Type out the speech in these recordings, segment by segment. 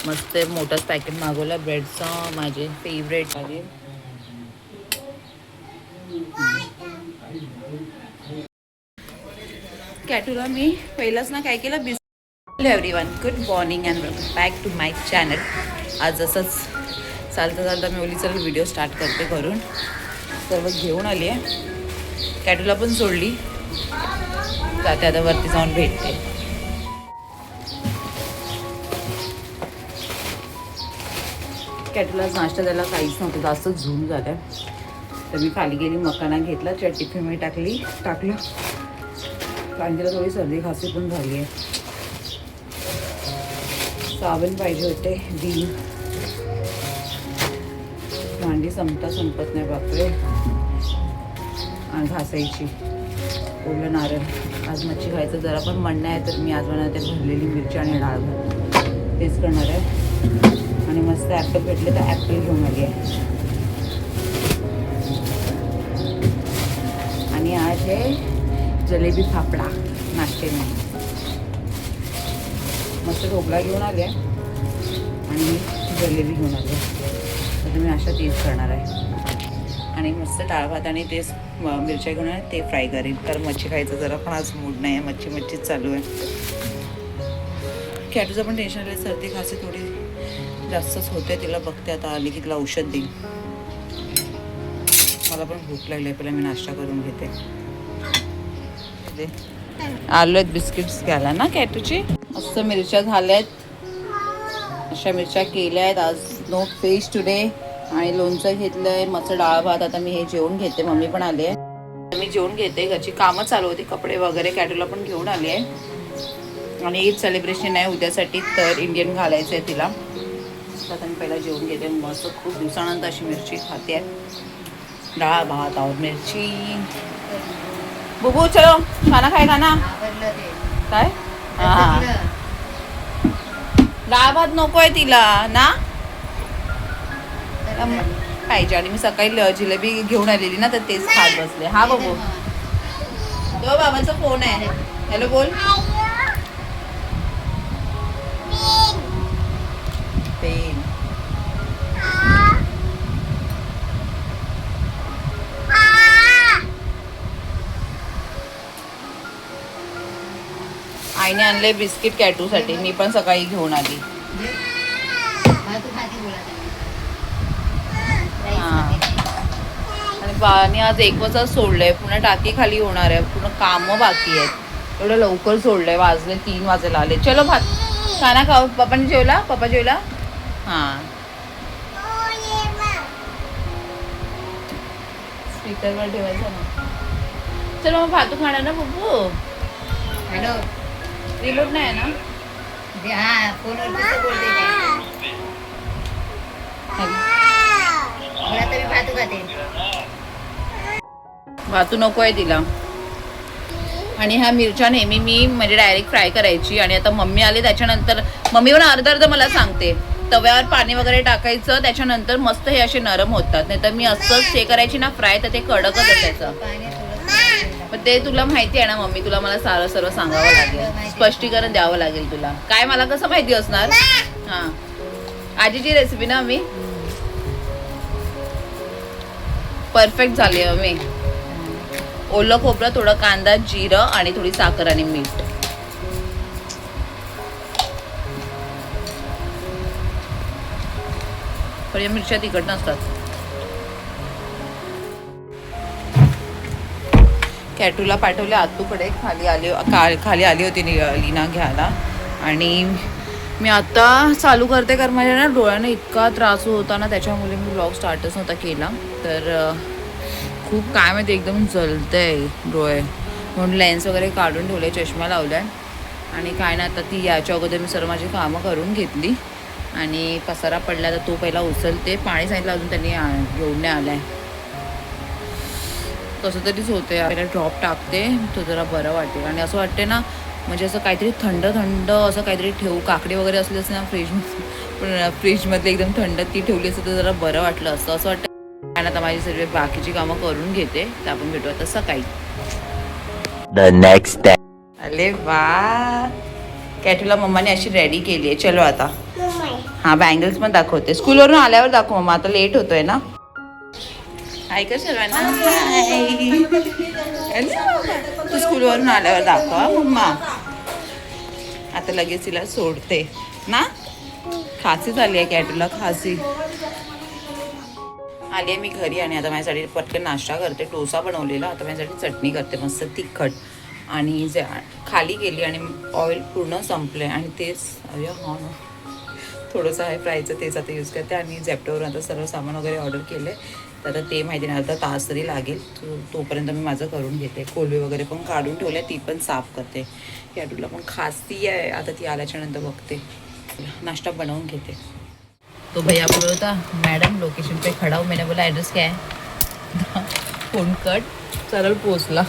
मस्त मोठंच पॅकेट मागवलं ब्रेडचं, माझे फेवरेट आहे. कॅटूला मी पहिलंच ना काय केलं, hello everyone, good morning and welcome back to my channel. आज असंच चालता चालता मी ओली चल व्हिडिओ स्टार्ट करते करून. सर्व घेऊन आली आहे, कॅटूला पण सोडली, जाते आता वरती जाऊन भेटते. कॅटूला नाश्ता द्यायला काहीच नव्हतं, जास्त झूम झालं. तर मी खाली गेली, मकाना घेतला, टिफिनमध्ये टाकलं. कारण तिला थोडी सर्दी खासी पण झाली आहे. साबण पाहिजे होते, दिली. भांडी संपत नाही बापरे. आणि घासायची, ओलं नारळ. आज मच्छी खायचं जरा पण म्हणणं आहे, तर मी आज बनवते भरलेली मिरची आणि डाळ भात, तेच करणार आहे. आणि मस्त ॲपल भेटले तर ॲपल घेऊन आली आहे. आणि आज आहे जलेबी फाफडा नाश्त्याने. मस्त ढोकळा घेऊन आले आणि जलेबी घेऊन आले. तर मी अशा तेच करणार आहे. आणि मस्त डाळ भात आणि तेच मिरच्या घेऊन आहे, ते फ्राय करेन. कारण मच्छी खायचं जरा पण आज मूड नाही आहे, मच्छीच चालू आहे. कॅटूचं पण टेन्शन आलं, सर्दी खासी थोडी जास्तच होते. तिला बघते आता, आली की तिला औषध देईन. मला पण भूक लागली आहे, पहिला मी नाश्ता करून घेते. आलो आहेत बिस्किट्स घ्यायला ना कॅटूची. मस्त मिरच्या झाल्यात, अशा मिरच्या केल्या आहेत. आज नो फिश टुडे. आणि लोणचं घेतलं आहे, मस्त डाळ भात. आता मी हे जेवण घेते, मम्मी पण आली आहे. मी जेवण घेते, घरची कामं चालू होती, कपडे वगैरे. कॅटूला पण घेऊन आली आहे. आणि ईद सेलिब्रेशन आहे उद्यासाठी, तर इंडियन घालायचं आहे तिला. आता मी पहिला जेवण घेते. मस्त खूप दिवसानंतर अशी मिरची खाते आहे. डाळ भात और मिरची. बुबू चलो खाना खाय खाना. काय हां, डाळ भात नको आहे तिला ना पाहिजे. आणि मी सकाळी जिलेबी घेऊन आलेली ना, तर तेच खात बसले. हा बाबू, तो बाबाचा फोन आहे. हॅलो बोल. पेन. आईने आणले बिस्किट कॅटूसाठी, मी पण सकाळी घेऊन आली. आणि बाळाने आज 1 वाजता सोडलंय, पुन्हा टाकी खाली होणार आहे, पुन्हा कामं बाकी आहेत. एवढं लवकर सोडलंय, वाजले 3 वाजायला आले. चलो भात खाना खाऊ. पप्पाने जेवला, पप्पा जेवला. हां, स्पीकरवर ठेवायचं ना. चलो मग भातू खाणार ना बब्बू. हॅलो, रिमोट नाही आहे ना. हा फोनवर कसं बोलते मला तरी भातू खाते. भातू नको आहे तिला. आणि ह्या मिरच्या नेहमी मी म्हणजे डायरेक्ट फ्राय करायची. आणि आता मम्मी आले त्याच्यानंतर मम्मी पण अर्ध मला सांगते, तव्यावर पाणी वगैरे टाकायचं, त्याच्यानंतर मस्त हे असे नरम होतात. नाही तर मी असंच हे करायची ना फ्राय, तर ते कडकच असायचं. पण ते तुला माहिती आहे ना मम्मी, तुला मला सारं सर्व सांगावं लागेल, स्पष्टीकरण द्यावं लागेल तुला. काय मला कसं माहिती असणार. हां, आजीची रेसिपी ना मम्मी, परफेक्ट झाली आहे मम्मी. ओलं खोबरं, थोडं कांदा, जिरं आणि थोडी साखर आणि मीठ. पण या मिरच्या तिखट नसतात. कॅटूला पाठवले आतूकडे, खाली आली होती लीना घ्यायला. आणि मी आता चालू करते, कारण माझ्या ना डोळ्याने इतका त्रास होता ना, त्याच्यामुळे मी व्लॉग स्टार्टच नव्हता केला. तर खूप काय माहिती, एकदम जलतंय डोळे, म्हणून लेन्स वगैरे काढून ठेवले, चष्मा लावलाय. आणि काय ना, आता ती याच्या अगोदर मी सर्व माझी कामं करून घेतली. आणि पसारा पडला तर तो पहिला उचलते. पाणी सांगितलं, अजून त्यांनी घेऊन नाही आलाय. कसं तरीच होते. पहिला ड्रॉप टाकते, तो जरा बरं वाटेल. आणि असं वाटते ना, म्हणजे असं काहीतरी थंड असं काहीतरी ठेवू, काकडी वगैरे असली असते ना फ्रीजमधले एकदम थंड, ती ठेवली असते तर जरा बरं वाटलं असतं. असं वाटतं. आणि आता माझी सर्व बाकीची कामं करून घेते, तर आपण भेटू आता सकाळी. The next day. अरे वा, कॅटूला मम्माने अशी रेडी केली आहे. चलो आता. हा बँगल्स पण दाखवते. स्कूलवरून आल्यावर दाखव मग, आता लेट होतोय ना. हाय का सर्वांना, हाय. तू स्कूलवरून आल्यावर दाखवा मम्मा. आता लगेच तिला सोडते ना. खासी झाली आहे कॅटूला, खासी आली आहे. मी घरी आणि आता माझ्यासाठी पटकन नाश्ता करते. डोसा बनवलेला, आता माझ्यासाठी चटणी करते मस्त तिखट. आणि जे खाली गेली आणि ऑइल पूर्ण संपले आणि तेच हा ना थोडंसं आहे फ्रायचं, तेच आता यूज करते. आणि झेप्टोवरून आता सर्व सामान वगैरे ऑर्डर केलं आहे, तर आता ते माहिती नाही, अर्धा तास तरी लागेल. तोपर्यंत मी माझं करून घेते. कोलबी वगैरे पण काढून ठेवले, ती पण साफ करते. कॅटूला पण खासी आहे, आता ती आल्याच्या नंतर बघते. नाश्ता बनवून घेते. तो भैया बोल होता, मैडम लोकेशन पे खड़ा हूँ. मैंने बोला एड्रेस क्या है. फोन कट, सरळ पोचला.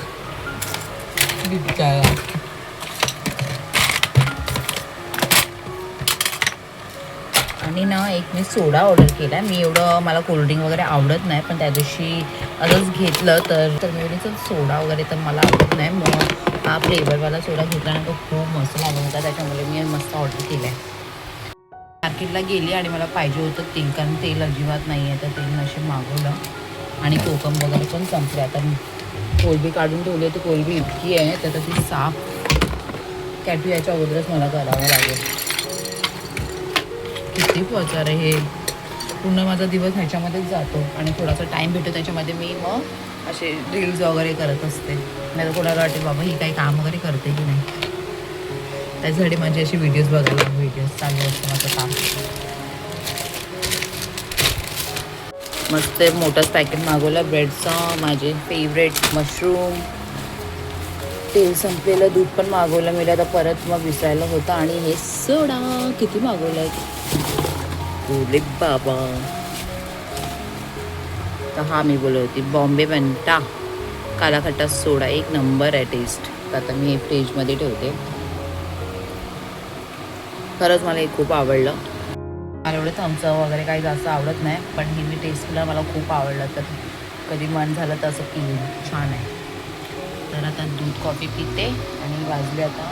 आणि ना एक मी सोडा ऑर्डर केला. मी एवढं मला कोल्ड्रिंक वगैरे आवडत नाही, पण त्या दिवशी असंच घेतलं तर मी एवढीच सोडा वगैरे तर मला आवडत नाही. मग हा फ्लेवरवाला सोडा घेतला ना, तो खूप मस्त लागत होता. त्याच्यामुळे मी मस्त ऑर्डर केला आहे. मार्केटला गेली आणि मला पाहिजे होतं तेल, कारण तेल अजिबात नाही आहे. तर तेल नशीब मागवलं आणि कोकम वगैरे पण संपले. आता कोलबी काढून ठेवली, तर कोलबी इतकी आहे तर ती साफ कॅटू याच्या अगोदरच मला करावं लागेल. किती प्रचार आहे हे, पूर्ण माझा दिवस ह्याच्यामध्येच जातो. आणि थोडासा टाईम भेटतो त्याच्यामध्ये मी मग असे रील्स वगैरे करत असते. नाही तर कोणाला वाटेल बाबा ही काही काम वगैरे करते की नाही. त्याच्यासाठी माझे असे व्हिडिओज बघायला, व्हिडिओज चालू असतं माझं काम. मस्त मोठंच पॅकेट मागवलं ब्रेडचं, माझे फेवरेट मशरूम. तेल संपलेलं, दूध पण मागवलं मी, आता परत मग विसरायला होतं. आणि हे सोडा किती मागवलं आहे ओले बाबा. तर हा मी बोलत होती बॉम्बे बनटा काला खट्टा सोडा, एक नंबर आहे टेस्ट. तर आता मी हे फ्रीजमध्ये ठेवते. खरंच मला हे खूप आवडलं. मला एवढं थम्सअप वगैरे काही जास्त आवडत नाही, पण हे मी टेस्ट केलं, मला खूप आवडलं. तर कधी मन झालं तर असं पिऊन छान आहे. तर आता दूध कॉफी पिते आणि वाजले आता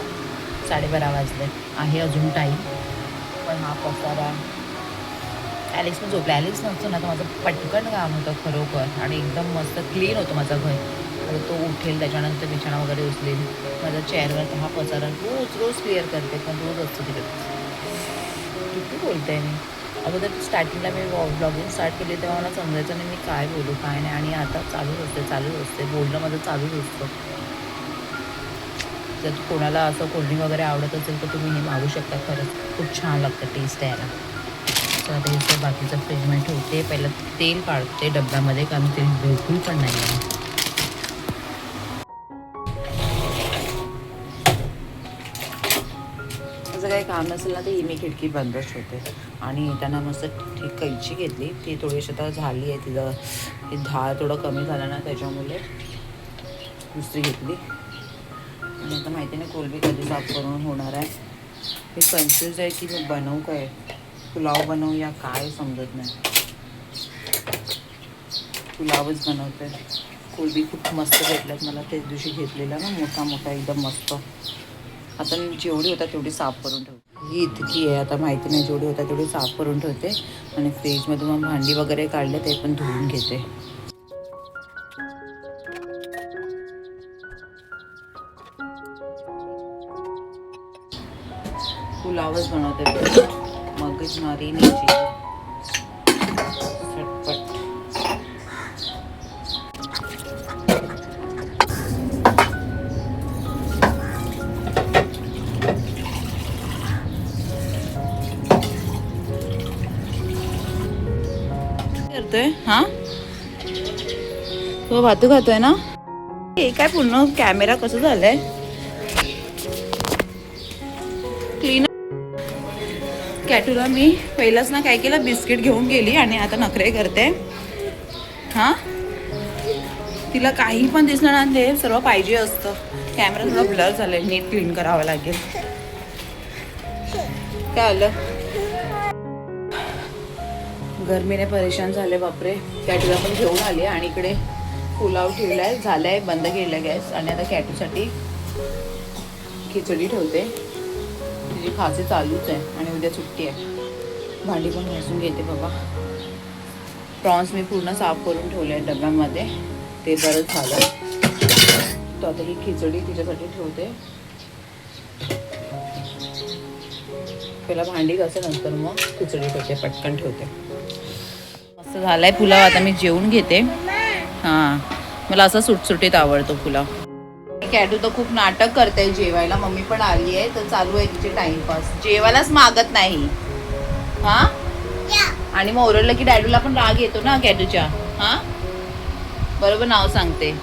12:30 वाजले आहे, अजून टाईम. पण हा पसारा ॲलेक्स पण झोपला. ॲलेक्स नसतो ना तर माझं पटकन काम होतं खरोखर, आणि एकदम मस्त क्लीन होतं माझं घर. तर तो उठेल, त्याच्यानंतर बिछाणा वगैरे उचलेल. माझ्या चेअरवर तर हा पसारा रोज क्लिअर करते, पण रोज असतो तिकडे. किती बोलते आहे मी. अगोदर स्टार्टिंगला मी ब्लॉगिंग स्टार्ट केली तेव्हा मला समजायचं नाही मी काय बोलू काय नाही, आणि आता चालूच असते बोलणं माझं चालूच असतं. जर कोणाला असं कोल्ड्रिंक वगैरे आवडत असेल तर तुम्ही हे मागू शकता. खरंच खूप छान लागतं टेस्ट यायला. तर आता हे बाकीचं फ्रीजमध्ये ठेवते. पहिलं तेल काढते डब्यामध्ये, कारण तेल बिलकुल पण नाही आहे. असं काही काम नसेल ना तर ही मी खिडकी बंदच ठेवते. आणि येताना मस्त कैची घेतली, ती थोडीशी आता झाली आहे, तिचं हे धार थोडं कमी झालं ना त्याच्यामुळे दुसरी घेतली. आणि आता माहिती नाही कोलबी कधी साफ करून होणार आहे. मी कन्फ्यूज आहे की मी बनवू काय, पुलाव बनवू या काय समजत नाही. पुलावच बनवते. कोलबी खूप मस्त भेटल्यात मला, त्याच दिवशी घेतलेला ना मोठा एकदम मस्त. आता जेवढी होता तेवढी साफ करून ठेवते. ही इतकी आहे, आता माहिती नाही, जेवढी होता तेवढी साफ करून ठेवते. आणि फ्रीजमध्ये मग भांडी वगैरे काढले ते पण धुवून घेते. पुलावच बनवते, मगज मारी न्यायची झटपट. करतोय हा तो भातू खातोय ना. हे काय पूर्ण कॅमेरा कसं झालंय क्लीन. कॅटूला मी पहिलाच ना काय केलं, बिस्किट घेऊन गेली आणि आता नखरे करते. हा तिला काही पण दिसलं ना ते सर्व पाहिजे असतं. कॅमेरा थोडा ब्लर झालाय, नीट क्लीन करावं लागेल. काय आलं, गरमीने परेशान झाले बापरे. कॅटूला पण घेऊन आली आणि इकडे पुलाव ठेवलाय, झालाय, बंद केलाय गॅस. आणि आता कॅटूसाठी खिचडी ठेवते. तिची खासी चालूच आहे आणि उद्या सुट्टी आहे. भांडी पण घासून घेते बाबा. प्रॉन्स मी पूर्ण साफ करून ठेवले आहे डब्यामध्ये, ते बरं झालं. तर आता ही खिचडी तिच्यासाठी ठेवते. पहिला भांडी घासे, नंतर मग खिचडी ठेवते, पटकन ठेवते. मस्त झालाय पुलाव. आता मी जेवून घेते. हां, मला असा सुटसुटीत आवडतो पुलाव. कॅटू तर खूप नाटक करते जेवायला. मम्मी पण आली आहे तर चालू आहे तिचे टाइमपास. जेवायलाच मागत नाही. हा, आणि मग ओरडलं की डॅडूला पण राग येतो ना कॅटूच्या. हा, बरोबर नाव सांगते.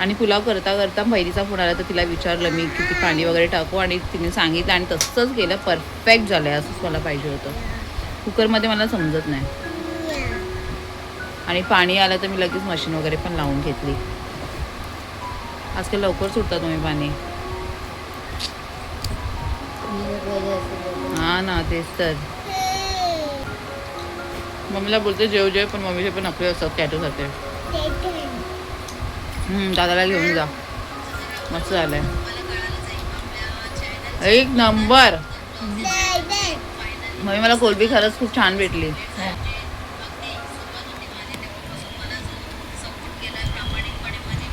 आणि पुलाव करता करता बहिणीचा फोन आला तर तिला विचारलं मी किती पाणी वगैरे टाकू, आणि तिने सांगितलं आणि तसंच केलं. परफेक्ट झालंय, असंच मला पाहिजे होतं. कुकरमध्ये मला समजत नाही. आणि पाणी आलं तर मी लगेच मशीन वगैरे पण लावून घेतली. आजकाल लवकर सुटता तुम्ही पाणी. हा ना, तेच तर. मम्मीला बोलते जेव जेव, पण मम्मीचे पण आपले असतात कॅटू खाते. दादाला घेऊन जा. मस्त झालंय, एक नंबर. मम्मी मला कोलबी खरंच खूप छान भेटली.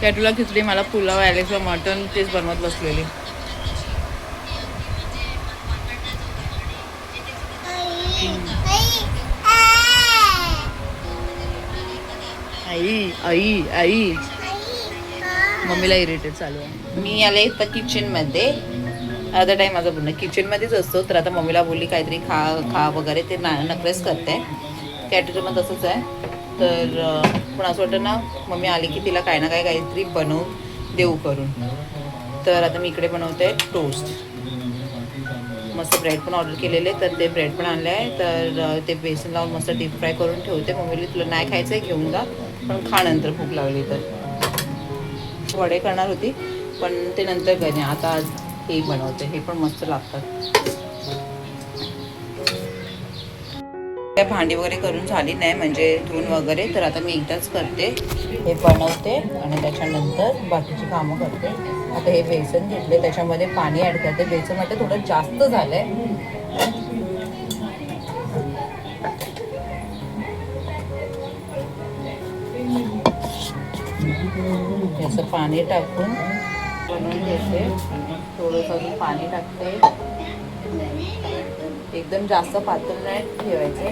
कॅटूला खिचडी, मला पुलाव, ॲलेक्सला मटन, तेच बनवत बसलेली. आई आई आई, मम्मीला इरिटेट चालू आहे. मी आले तर किचनमध्ये. अर्धा टाईम माझा पूर्ण किचनमध्येच असतो. तर आता मम्मीला बोलली काहीतरी खा वगैरे, ते नखरेच करते. कॅटूचं पण तसंच आहे. तर पण असं वाटतं ना, मम्मी आली की तिला काही ना काहीतरी बनवून देऊ करून. तर आता मी इकडे बनवते टोस्ट. मस्त ब्रेड पण ऑर्डर केलेले, तर ते ब्रेड पण आणले आहे. तर ते बेसन लावून मस्त डीप फ्राय करून ठेवते. मम्मीला तुला नाही खायचं आहे घेऊन जा, पण खा नंतर भूक लागली तर. वडे करणार होती पण ते नंतर करणे. आता आज हे बनवते, हे पण मस्त लागतात. त्या भांडी वगैरे करून झाली नाही, म्हणजे धुवून वगैरे. तर आता मी एकदाच करते, हे बनवते आणि त्याच्यानंतर बाकीची कामं करते. आता हे बेसन घेतले, त्याच्यामध्ये पाणी ॲड करते. बेसन आता थोडं जास्त झालंय. असं पाणी टाकून बनवून घेते. थोडंसं अजून पाणी टाकते. एकदम जास्त पातळ नाही ठेवायचे.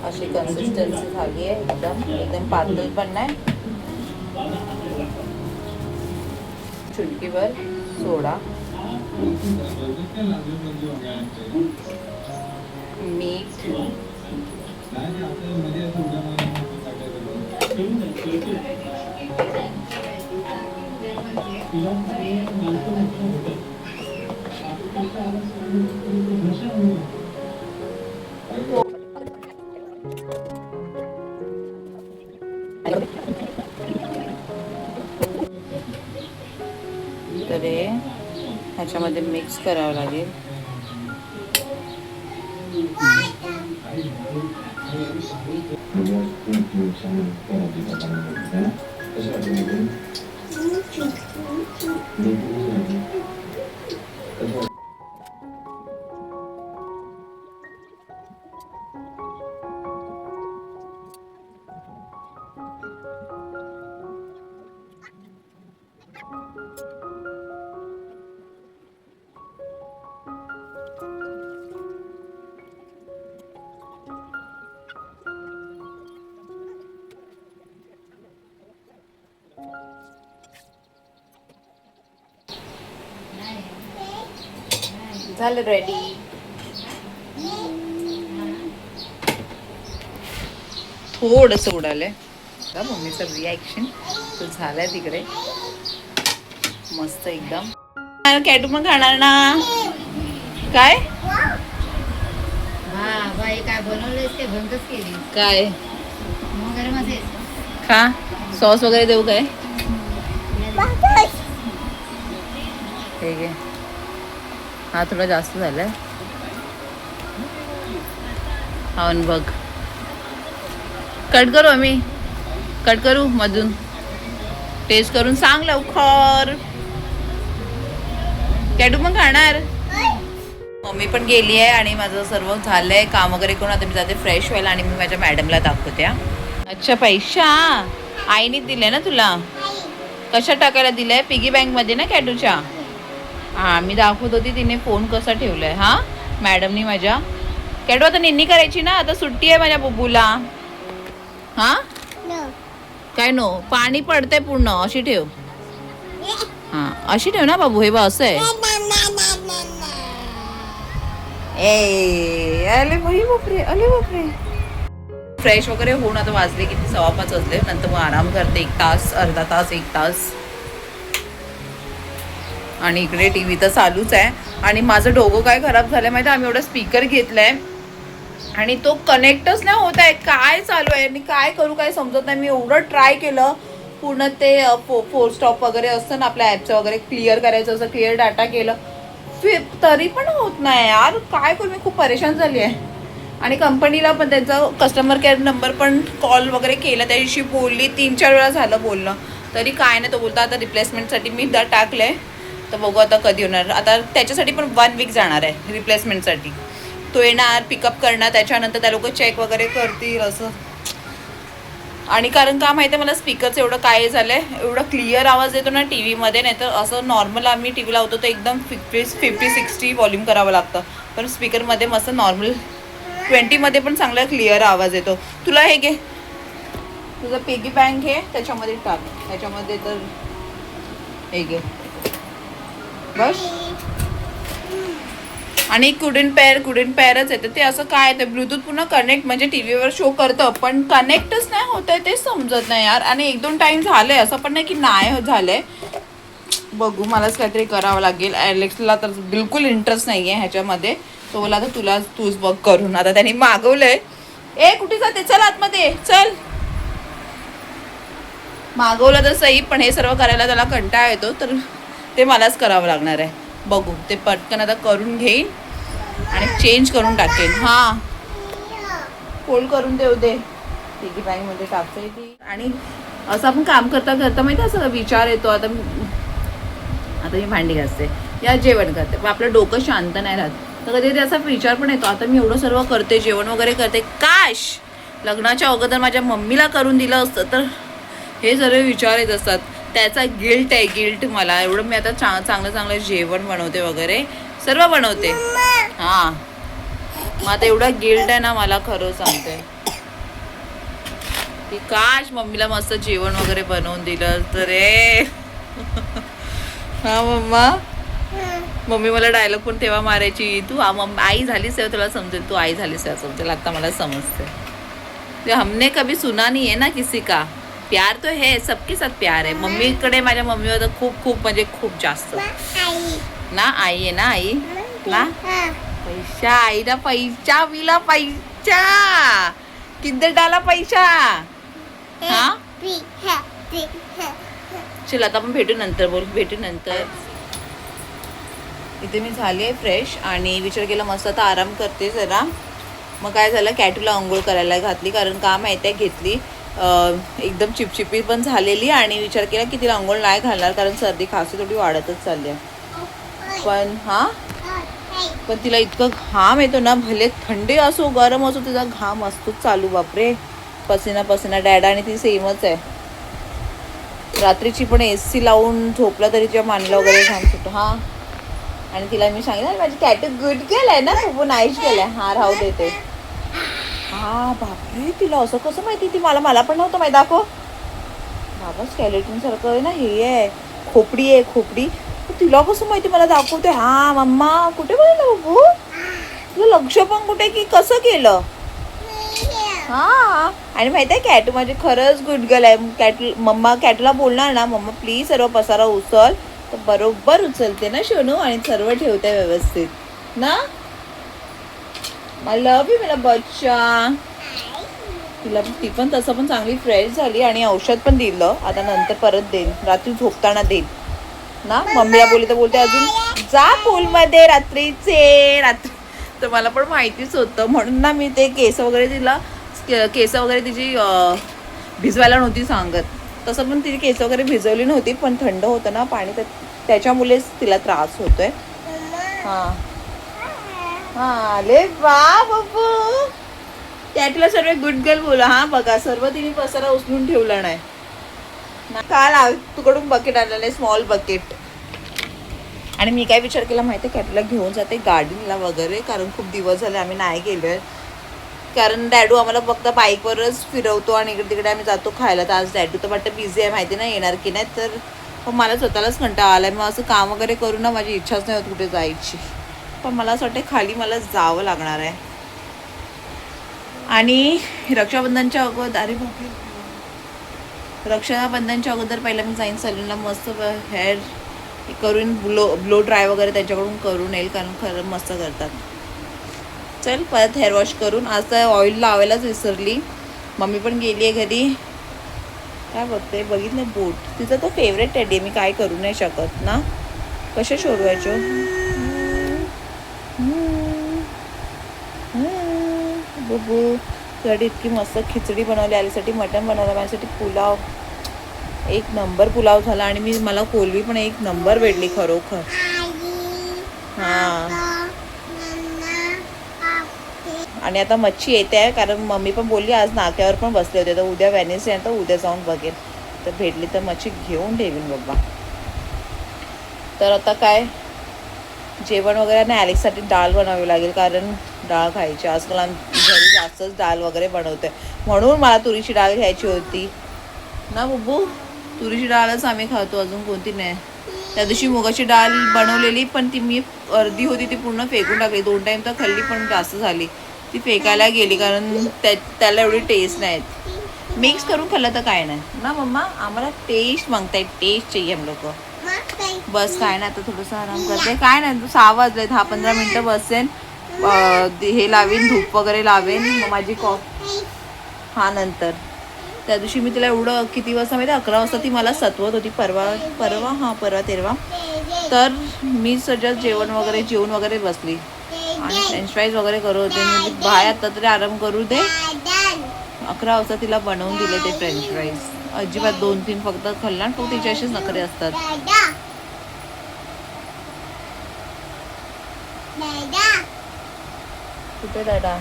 अशी कन्सिस्टन्सी झाली आहे, एकदम पातळ पण नाही. चुटकीभर सोडा, मीठ, तर हे ह्याच्यामध्ये मिक्स करावं लागेल. झालं रेडी. थोडंसं उडालंय. मम्मीचं रिॲक्शन तो झालाय तिकडे मस्त एकदम. कॅटू पण खाणार ना काय? बाई काय बनवलंयस ते बंदच केली काय मग गरम असेल खा. सॉस वगैरे देऊ काय? ठीक आहे. हा थोडा जास्त झालाय. खाऊन बघ. कट करू आम्ही, कट करू मधून. टेस्ट करून सांग लवकर. कॅटू पण खाणार. मम्मी पण गेली आहे आणि माझं सर्व झालंय काम वगैरे करून आता मी जाते फ्रेश व्हायला आणि मी माझ्या मॅडमला दाखवते. अच्छा पैसा आईने दिले ना तुला? कशा टाकायला दिलंय? पिगी बँक मध्ये ना कॅटूच्या? हा मी दाखवत होती तिने फोन कसा ठेवलाय. हा मॅडमनी माझ्या. कॅटू आता निन्नी करायची ना, आता सुट्टी आहे माझ्या बुबूला. हा काय नो पाणी पडतंय पूर्ण, अशी ठेव. हा अशी ठेव ना बाबू. हे बा असं आहे. ए अले बापरे, अले बापरे. फ्रेश वगैरे होऊन आता वाजले किती 5:15 वाजले. नंतर मग आराम करते 1 तास, अर्धा तास, 1 तास. आणि इकडे टीव्ही तर चालूच आहे. आणि माझं डोकं काय खराब झालंय माहिती, आम्ही एवढा स्पीकर घेतलाय आणि तो कनेक्टच नाही होत आहे. काय चालू आहे आणि काय करू काय समजत नाही. मी एवढं ट्राय केलं पूर्ण ते फोर स्टॉप वगैरे असतं ना आपल्या ॲपचं वगैरे क्लिअर करायचं, असं क्लिअर डाटा केलं तरी पण होत नाही यार. काय करू, मी खूप परेशान झाली आहे. आणि कंपनीला पण त्यांचा कस्टमर केअर नंबर पण कॉल वगैरे केला, त्या दिवशी बोलली 3-4 वेळा झालं बोलणं, तरी काय नाही. तो बोलता आता रिप्लेसमेंटसाठी मी टाकलंय, तर बघू आता कधी होणार. आता त्याच्यासाठी पण 1 वीक जाणार आहे रिप्लेसमेंटसाठी. तो येणार, पिकअप करणार, त्याच्यानंतर त्या लोक चेक वगैरे करतील असं. आणि कारण का माहिती आहे मला स्पीकरचं एवढं काय झालं आहे, एवढं क्लिअर आवाज येतो ना टी व्हीमध्ये. नाही तर असं नॉर्मल आम्ही टी व्ही लावतो तर एकदम 50-60 व्हॉल्यूम करावं लागतं, पण स्पीकरमध्ये मस्त नॉर्मल 20मध्ये पण चांगला क्लिअर आवाज येतो. तुला हे घे, तुझं पिगी बँक घे, त्याच्यामध्ये टाक. त्याच्यामध्ये तर हे घे बस. आणि कुडन पेअरच येतं ते. असं काय ते ब्लूटूथ पुन्हा कनेक्ट म्हणजे टी व्हीवर शो करतं, पण कनेक्टच नाही होत आहे, तेच समजत नाही यार. आणि 1-2 टाईम झालंय, असं पण नाही की नाही झालंय. बघू, मलाच काहीतरी करावं लागेल. ॲलेक्सला तर बिलकुल इंटरेस्ट नाही आहे ह्याच्यामध्ये. तो बोला आता तूच बघ करून. आता त्यांनी मागवलंय. ए कुठे जाते, चल आतमध्ये चल. मागवलं तर सही, पण हे सर्व करायला त्याला कंटाळा येतो, तर ते मलाच करावं लागणार आहे. बघू, ते पटकन आता करून घेईन आणि चेंज करून टाकेन. हा फोल्ड करून देऊ दे, पिगी बँकमध्ये टाकते ती. आणि असं आपण काम करता करता माहिती असं विचार येतो, आता मी भांडी घासते या जेवण करते, पण आपलं डोकं शांत नाही राहत. तर कधी असा विचार पण येतो, आता मी एवढं सर्व करते, जेवण वगैरे करते, काश लग्नाच्या अगोदर माझ्या मम्मीला करून दिलं असतं, तर हे सर्व विचार येत असतात. त्याचा गिल्ट आहे, गिल्ट मला. एवढं मी आता चांगलं जेवण बनवते वगैरे सर्व बनवते. हां मग आता एवढा गिल्ट आहे ना मला, खरं सांगते की काश मम्मीला मस्त जेवण वगैरे बनवून दिलं तर रे. हा मम्मी मला डायलॉग पण तेव्हा मारायची, तू आई झालीस तेव्हा तुला समजेल, तू आई झालीस तेव्हा समजेल. आता मला समजते. हमने कभी सुना नहीं है ना किसी का प्यार, तो है सबके साथ प्यार आहे. मम्मीकडे माझ्या मम्मीवर तर खूप म्हणजे खूप जास्त ना. आई आहे ना, आई ना. पैसा आईला पैसा, विला पैसा, किंदर डाला पैसा. हा चल आता आपण भेटू नंतर. इथे मी झाली आहे फ्रेश आणि विचार केला मस्त आता आराम करते जरा. मग काय झालं, कॅटूला अंघोळ करायला घातली, कारण का माहिती आहे घेतली एकदम चिपचिपी पण झालेली. आणि विचार केला की तिला अंघोळ नाही घालणार, कारण सर्दी खासी थोडी वाढतच चालली आहे. पण तिला इतकं घाम येतो ना, भले थंडी असो गरम असो, तिचा घाम असतोच चालू. बापरे, पसिना डॅडा आणि ती सेमच आहे. रात्रीची पण AC लावून झोपला तरी तिच्या मानला वगैरे घाम सुटतो. हा आणि तिला मी सांगितलं माझी कॅट गुड केलंय ना, खूप नाईस केलंय. हा राहू देते. हा बापरे, तिला असं कसं माहिती? ती मला पण नव्हतं माहिती. दाखव बाबा, स्केलेटन सारखं आहे ना, हे आहे खोपडी. तिला कसं माहिती मला दाखवते. हा मम्मा कुठे बोलला बाबू, तुला लक्ष पण कुठे की कसं केलं? हा आणि माहिती आहे कॅटू माझी खरंच गुड गर्ल आहे. मम्मा कॅटूला बोलणार ना, मम्मा प्लीज सर्व पसारा उचल, तर बरोबर उचलते ना शोनू, आणि सर्व ठेवते व्यवस्थित ना. आय लव्ह यू मेरा बच्चा. ती पण तसं पण चांगली फ्रेश झाली आणि औषध पण दिलं. आता नंतर परत देईन, रात्री झोपताना देईन ना. मम्मीला बोलते अजून जा पूलमध्ये रात्री. तर मला पण माहितीच होतं, म्हणून ना मी ते केस वगैरे तिची भिजवायला नव्हती सांगत. तसं पण तिची केस वगैरे भिजवली नव्हती, पण थंड होतं ना पाणी, तर त्याच्यामुळेच तिला त्रास होतोय. हां हा आले वा बब्बू. त्यातला सर्व गुड गर्ल बोला. हा बघा सर्व तिने पसारा उचलून ठेवला नाही. काल तुकडून बकेट आणलेलं स्मॉल बकेट. आणि मी काय विचार केला माहिती आहे कॅटला घेऊन जाते गार्डनला वगैरे, कारण खूप दिवस झाले आम्ही नाही गेलोय. कारण डॅडू आम्हाला फक्त बाईकवरच फिरवतो आणि इकडे तिकडे आम्ही जातो खायला. तर आज डॅडू तर वाटतं बिझी आहे, माहिती नाही येणार की नाही. तर पण मला स्वतःलाच कंटाळा आलाय. मग असं काम वगैरे करून ना माझी इच्छाच नाही होत कुठे जायची. पण मला असं वाटतं खाली मला जावं लागणार आहे. आणि रक्षाबंधनच्या अगोदर रक्षाबंधनच्या अगोदर पहिला मी जाईन सलूनला, मस्त हेअर करून ब्लो ड्राय वगैरे त्याच्याकडून करून येईल, कारण खरं मस्त करतात. चल परत हेअर वॉश करून. आज तर ऑइल लावायलाच विसरली. मम्मी पण गेली आहे घरी. काय बघते बघितलं बोट. तिचा तो फेवरेट टेडी, मी काय करू नाही शकत ना. कसे शोधवायचो. बबू तुझ्यासाठी इतकी मस्त खिचडी बनवली, आलीसाठी मटण बनवलं, माझ्यासाठी पुलाव. एक नंबर पुलाव झाला. आणि मला कोलबी पण एक नंबर भेटली खरोखर. हां आणि आता मच्छी येते आहे, कारण मम्मी पण बोलली आज नाक्यावर पण बसले होते, तर उद्या वेनेसडे आहे तर उद्या जाऊन बघेल. तर भेटली तर मच्छी घेऊन ठेवीन बाबा. तर आता काय जेवण वगैरे नाही, ॲलेक्ससाठी डाळ बनवावी लागेल, कारण डाळ खायची. आजकाल आम्ही घरी जास्तच डाळ वगैरे बनवते, म्हणून मला तुरीची डाळ घ्यायची होती ना बब्बू. तुरीची डाळच आम्ही खातो, अजून कोणती नाही. त्या दिवशी मुगाची डाळ बनवलेली, पण ती मी अर्धी होती ती पूर्ण फेकून टाकली. 2 टाईम तर खाल्ली पण जास्त झाली, ती फेकायला गेली, कारण त्याला एवढी टेस्ट नाही. मिक्स करून खाल्लं तर काय नाही ना मम्मा. आम्हाला टेस्ट मागताय, टेस्ट चाहिए हम लोग. बस काय नाही, आता थोडंसं आराम करते. काय नाही 6 वाजले, 10-15 मिनटं बसेन, हे लावेन, धूप वगैरे लावेन, मग माझी हा नंतर. त्या दिवशी मी तिला एवढं किती वाजता माहिती 11 वाजता ती मला सतवत होती. परवा तेरवा. तर मी सगळं जेवण वगैरे जेवून वगैरे बसली आणि फ्रेंच फ्राईज वगैरे करत होते. मी बाहेर आता तरी आराम करू दे. 11 वाजता तिला बनवून दिले ते फ्रेंच फ्राईज. अजिबात 2-3 फक्त खाल्ला, तो तिचे असेच नखरे असतात. कुठे दादा.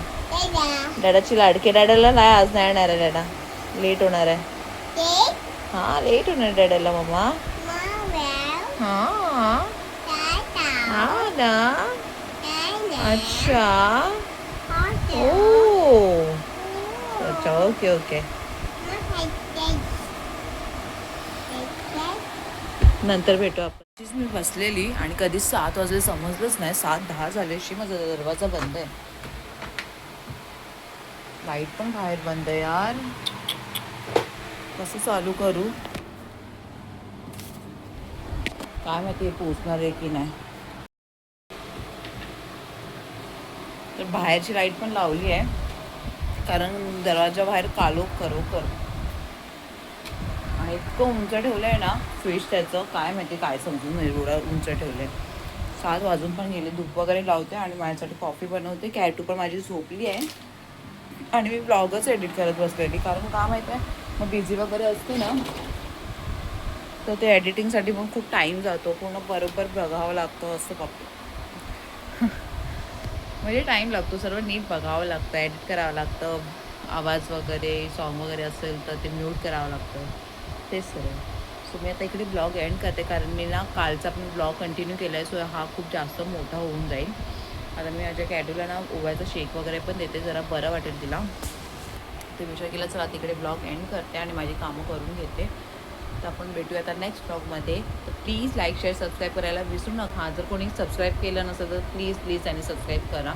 दादाची लाडके. दादाला नाही आज नाही येणार आहे. दादा लेट होणार आहे. हा लेट होणार डॅडाला मम्मा. हा हा ना. अच्छा ओ अच्छा ओके ओके. नंतर भेटू आपण. मी बसलेली आणि कधी 7 वाजले समजलंच नाही. 7:10 झाले अशी. माझा दरवाजा बंद आहे. लाईट पण बाहेर बंद आहे यार. कसं चालू करू काय माहिती पोचणार आहे की नाही. तर बाहेरची लाईट पण लावली आहे, कारण दरवाजा बाहेर कालो खरोखर. आणि इतकं उंच ठेवलं आहे ना फ्रीज, त्याचं काय माहिती काय समजून नाही एवढं उंच ठेवलं आहे. 7 वाजून पण गेले. धूप वगैरे लावते आणि माझ्यासाठी कॉफी बनवते. कॅटू पण माझी झोपली आहे आणि मी ब्लॉगच एडिट करत बसलेली, कारण का माहिती आहे मग बिझी वगैरे असते ना, तर ते एडिटिंगसाठी पण खूप टाईम जातो. पूर्ण बरोबर बघावं लागतं असं बघतो. म्हणजे टाईम लागतो, सर्व नीट बघावं लागतं, एडिट करावं लागतं. आवाज वगैरे सॉन्ग वगैरे असेल तर ते म्यूट करावं लागतं, तेच सर्व. सो मी आता इकडे ब्लॉग एंड करते, कारण मी ना कालचा पण ब्लॉग कंटिन्यू केला आहे. सो हा खूप जास्त मोठा होऊन जाईल. आता मी माझ्या कॅटूला ना ओव्याचा शेक वगैरे पण देते, जरा बरं वाटेल तिला. ते विचार केला चला तिकडे ब्लॉग एंड करते आणि माझी कामं करून घेते. तर आपण भेटूया आता नेक्स्ट ब्लॉगमध्ये. तर प्लीज लाईक शेअर सबस्क्राईब करायला विसरू नका. जर कोणी सबस्क्राईब केलं नसेल तर प्लीज त्यांनी सबस्क्राईब करा.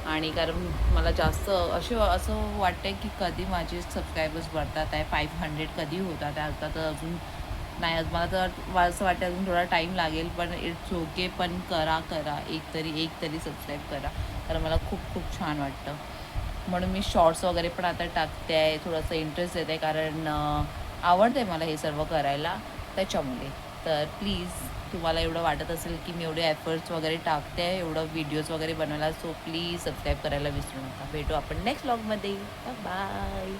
आणि कारण मला जास्त असं वाटतं की कधी माझे सबस्क्रायबर्स वाढतात आहे, 500 कधी होतात आहे. आता तर अजून नाही, मला तर असं वाटतं अजून थोडा टाईम लागेल, पण इट्स ओके. पण करा एक तरी सबस्क्राईब करा, कारण मला खूप छान वाटतं. म्हणून मी शॉर्ट्स वगैरे पण आता टाकते आहे, थोडंसं इंटरेस्ट येते, कारण आवडतं आहे मला हे सर्व करायला त्याच्यामुळे. तर प्लीज तुम्हाला एवढं वाटत असेल की मी एवढे एफर्ट्स वगैरे टाकते आहे एवढं व्हिडिओज वगैरे बनवायला, सो प्लीज सबस्क्राईब करायला विसरू नका. भेटू आपण नेक्स्ट व्लॉगमध्ये. बाय.